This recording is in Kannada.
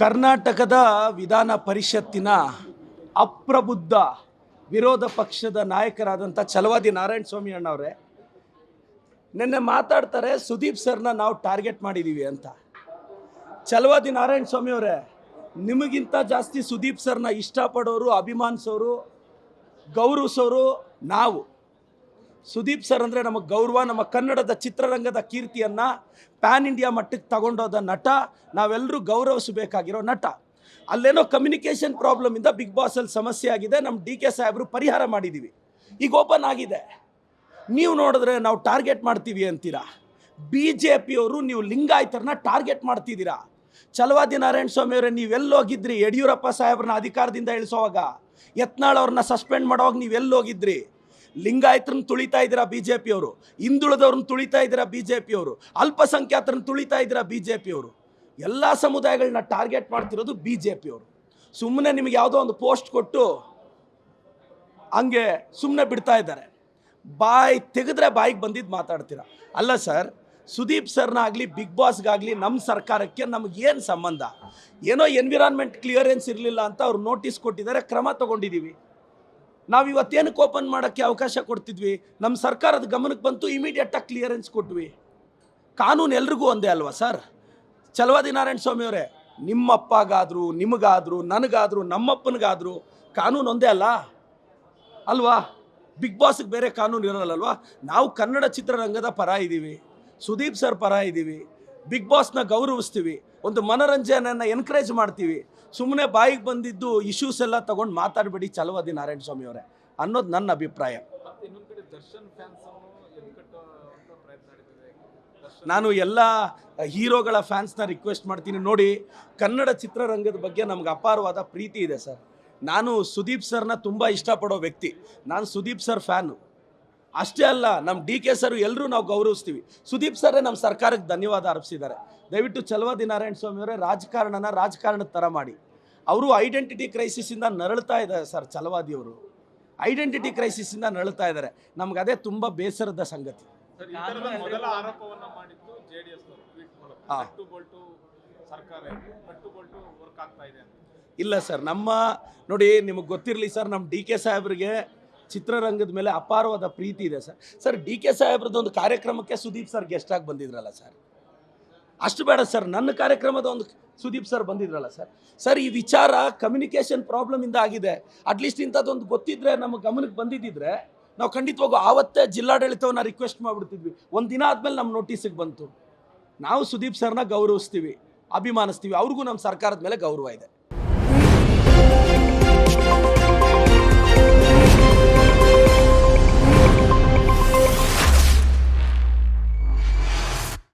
ಕರ್ನಾಟಕದ ವಿಧಾನ ಪರಿಷತ್ತಿನ ಅಪ್ರಬುದ್ಧ ವಿರೋಧ ಪಕ್ಷದ ನಾಯಕರಾದಂಥ ಛಲವಾದಿ ನಾರಾಯಣ ಸ್ವಾಮಿ ಅಣ್ಣವರೇ ನಿನ್ನೆ ಮಾತಾಡ್ತಾರೆ ಸುದೀಪ್ ಸರ್ನ ನಾವು ಟಾರ್ಗೆಟ್ ಮಾಡಿದ್ದೀವಿ ಅಂತ. ಛಲವಾದಿ ನಾರಾಯಣ ಸ್ವಾಮಿ ಅವರೇ, ನಿಮಗಿಂತ ಜಾಸ್ತಿ ಸುದೀಪ್ ಸರ್ನ ಇಷ್ಟಪಡೋರು, ಅಭಿಮಾನಿಸೋರು, ಗೌರವಿಸೋರು ನಾವು. ಸುದೀಪ್ ಸರ್ ಅಂದರೆ ನಮಗೆ ಗೌರವ. ನಮ್ಮ ಕನ್ನಡದ ಚಿತ್ರರಂಗದ ಕೀರ್ತಿಯನ್ನು ಪ್ಯಾನ್ ಇಂಡಿಯಾ ಮಟ್ಟಕ್ಕೆ ತಗೊಂಡೋದ ನಟ, ನಾವೆಲ್ಲರೂ ಗೌರವಿಸಬೇಕಾಗಿರೋ ನಟ. ಅಲ್ಲೇನೋ ಕಮ್ಯುನಿಕೇಷನ್ ಪ್ರಾಬ್ಲಮಿಂದ ಬಿಗ್ ಬಾಸಲ್ಲಿ ಸಮಸ್ಯೆ ಆಗಿದೆ, ನಮ್ಮ ಡಿ ಕೆ ಸಾಹೇಬರು ಪರಿಹಾರ ಮಾಡಿದ್ದೀವಿ, ಈಗ ಓಪನ್ ಆಗಿದೆ. ನೀವು ನೋಡಿದ್ರೆ ನಾವು ಟಾರ್ಗೆಟ್ ಮಾಡ್ತೀವಿ ಅಂತೀರಾ. ಬಿ ಜೆ ಪಿಯವರು ನೀವು ಲಿಂಗಾಯತರನ್ನ ಟಾರ್ಗೆಟ್ ಮಾಡ್ತಿದ್ದೀರಾ. ಛಲವಾದಿ ನಾರಾಯಣ ಸ್ವಾಮಿ ಅವರೇ, ನೀವೆಲ್ಲೋಗಿದ್ರಿ? ಯಡಿಯೂರಪ್ಪ ಸಾಹೇಬ್ರನ್ನ ಅಧಿಕಾರದಿಂದ ಇಳಿಸೋವಾಗ, ಯತ್ನಾಳ್ ಅವ್ರನ್ನ ಸಸ್ಪೆಂಡ್ ಮಾಡೋವಾಗ ನೀವೆಲ್ಲೋಗಿದ್ರಿ? ಲಿಂಗಾಯತರನ್ನ ತುಳಿತಾ ಇದ್ದೀರಾ ಬಿ ಜೆ ಪಿಯವರು, ಹಿಂದುಳಿದವ್ರನ್ನ ತುಳಿತಾ ಇದ್ದೀರಾ ಬಿ ಜೆ ಪಿಯವರು, ಅಲ್ಪಸಂಖ್ಯಾತರನ್ನ ತುಳಿತಾ ಇದ್ದೀರಾ ಬಿ ಜೆ ಪಿಯವರು. ಎಲ್ಲ ಸಮುದಾಯಗಳನ್ನ ಟಾರ್ಗೆಟ್ ಮಾಡ್ತಿರೋದು ಬಿ ಜೆ ಪಿಯವರು. ಸುಮ್ಮನೆ ನಿಮಗೆ ಯಾವುದೋ ಒಂದು ಪೋಸ್ಟ್ ಕೊಟ್ಟು ಹಂಗೆ ಸುಮ್ಮನೆ ಬಿಡ್ತಾ ಇದ್ದಾರೆ. ಬಾಯಿ ತೆಗೆದ್ರೆ ಬಾಯಿಗೆ ಬಂದಿದ್ದು ಮಾತಾಡ್ತೀರಾ. ಅಲ್ಲ ಸರ್, ಸುದೀಪ್ ಸರ್ನಾಗಲಿ ಬಿಗ್ ಬಾಸ್ಗಾಗಲಿ ನಮ್ಮ ಸರ್ಕಾರಕ್ಕೆ ನಮಗೇನು ಸಂಬಂಧ? ಏನೋ ಎನ್ವಿರಾನ್ಮೆಂಟ್ ಕ್ಲಿಯರೆನ್ಸ್ ಇರಲಿಲ್ಲ ಅಂತ ಅವ್ರು ನೋಟಿಸ್ ಕೊಟ್ಟಿದ್ದಾರೆ, ಕ್ರಮ ತೊಗೊಂಡಿದ್ದೀವಿ. ನಾವು ಇವತ್ತೇನಕ್ಕೆ ಓಪನ್ ಮಾಡೋಕ್ಕೆ ಅವಕಾಶ ಕೊಡ್ತಿದ್ವಿ? ನಮ್ಮ ಸರ್ಕಾರದ ಗಮನಕ್ಕೆ ಬಂತು, ಇಮಿಡಿಯೇಟಾಗಿ ಕ್ಲಿಯರೆನ್ಸ್ ಕೊಟ್ವಿ. ಕಾನೂನು ಎಲ್ರಿಗೂ ಒಂದೇ ಅಲ್ವಾ ಸರ್? ಛಲವಾದಿ ನಾರಾಯಣ ಸ್ವಾಮಿ ಅವರೇ, ನಿಮ್ಮಪ್ಪಗಾದರೂ, ನಿಮಗಾದರೂ, ನನಗಾದರೂ, ನಮ್ಮಪ್ಪನಿಗಾದರೂ ಕಾನೂನು ಒಂದೇ ಅಲ್ಲ ಅಲ್ವಾ? ಬಿಗ್ ಬಾಸ್ಗೆ ಬೇರೆ ಕಾನೂನು ಇರೋಲ್ಲಲ್ವಾ? ನಾವು ಕನ್ನಡ ಚಿತ್ರರಂಗದ ಪರ ಇದ್ದೀವಿ, ಸುದೀಪ್ ಸರ್ ಪರ ಇದ್ದೀವಿ, ಬಿಗ್ ಬಾಸ್ನ ಗೌರವಿಸ್ತೀವಿ, ಒಂದು ಮನೋರಂಜನೆಯನ್ನು ಎನ್ಕರೇಜ್ ಮಾಡ್ತೀವಿ. ಸುಮ್ಮನೆ ಬಾಯಿಗೆ ಬಂದಿದ್ದು ಇಶ್ಯೂಸ್ ಎಲ್ಲ ತೊಗೊಂಡು ಮಾತಾಡಬೇಡಿ ಛಲವಾದಿ ನಾರಾಯಣ ಸ್ವಾಮಿ ಅವರೇ ಅನ್ನೋದು ನನ್ನ ಅಭಿಪ್ರಾಯ. ನಾನು ಎಲ್ಲ ಹೀರೋಗಳ ಫ್ಯಾನ್ಸ್ನ ರಿಕ್ವೆಸ್ಟ್ ಮಾಡ್ತೀನಿ, ನೋಡಿ, ಕನ್ನಡ ಚಿತ್ರರಂಗದ ಬಗ್ಗೆ ನಮ್ಗೆ ಅಪಾರವಾದ ಪ್ರೀತಿ ಇದೆ ಸರ್. ನಾನು ಸುದೀಪ್ ಸರ್ನ ತುಂಬ ಇಷ್ಟಪಡೋ ವ್ಯಕ್ತಿ, ನಾನು ಸುದೀಪ್ ಸರ್ ಫ್ಯಾನು. ಅಷ್ಟೇ ಅಲ್ಲ, ನಮ್ಮ ಡಿ ಕೆ ಸರ್ ಎಲ್ಲರೂ ನಾವು ಗೌರವಿಸ್ತೀವಿ. ಸುದೀಪ್ ಸರೇ ನಮ್ಮ ಸರ್ಕಾರಕ್ಕೆ ಧನ್ಯವಾದ ಅರ್ಪಿಸಿದ್ದಾರೆ. ದಯವಿಟ್ಟು ಛಲವಾದಿ ನಾರಾಯಣ ಸ್ವಾಮಿ ಅವರೇ, ರಾಜಕಾರಣದ ಥರ ಮಾಡಿ. ಅವರು ಐಡೆಂಟಿಟಿ ಕ್ರೈಸಿಸಿಂದ ನರಳ್ತಾ ಇದ್ದಾರೆ ಸರ್. ಛಲವಾದಿಯವರು ಐಡೆಂಟಿಟಿ ಕ್ರೈಸಿಸಿಂದ ನರಳ್ತಾ ಇದ್ದಾರೆ. ನಮ್ಗೆ ಅದೇ ತುಂಬ ಬೇಸರದ ಸಂಗತಿ. ಇಲ್ಲ ಸರ್, ನೋಡಿ, ನಿಮಗೆ ಗೊತ್ತಿರಲಿ ಸರ್, ನಮ್ಮ ಡಿ ಕೆ ಸಾಹೇಬ್ರಿಗೆ ಚಿತ್ರರಂಗದ ಮೇಲೆ ಅಪಾರವಾದ ಪ್ರೀತಿ ಇದೆ ಸರ್. ಸರ್, ಡಿ ಕೆ ಸಾಹೇಬ್ರದ್ದು ಒಂದು ಕಾರ್ಯಕ್ರಮಕ್ಕೆ ಸುದೀಪ್ ಸರ್ ಗೆಸ್ಟಾಗಿ ಬಂದಿದ್ರಲ್ಲ ಸರ್, ಅಷ್ಟು ಬೇಡ ಸರ್, ನನ್ನ ಕಾರ್ಯಕ್ರಮದ ಒಂದು ಸುದೀಪ್ ಸರ್ ಬಂದಿದ್ರಲ್ಲ ಸರ್. ಸರ್, ಈ ವಿಚಾರ ಕಮ್ಯುನಿಕೇಷನ್ ಪ್ರಾಬ್ಲಮಿಂದ ಆಗಿದೆ. ಅಟ್ಲೀಸ್ಟ್ ಇಂಥದ್ದೊಂದು ಗೊತ್ತಿದ್ರೆ, ನಮ್ಮ ಗಮನಕ್ಕೆ ಬಂದಿದ್ದಿದ್ರೆ ನಾವು ಖಂಡಿತವಾಗೂ ಆವತ್ತೇ ಜಿಲ್ಲಾಡಳಿತವನ್ನು ರಿಕ್ವೆಸ್ಟ್ ಮಾಡಿಬಿಡ್ತಿದ್ವಿ. ಒಂದು ದಿನ ಆದಮೇಲೆ ನಮ್ಮ ನೋಟಿಸಿಗೆ ಬಂತು. ನಾವು ಸುದೀಪ್ ಸರ್ನ ಗೌರವಿಸ್ತೀವಿ, ಅಭಿಮಾನಿಸ್ತೀವಿ, ಅವ್ರಿಗೂ ನಮ್ಮ ಸರ್ಕಾರದ ಮೇಲೆ ಗೌರವ ಇದೆ.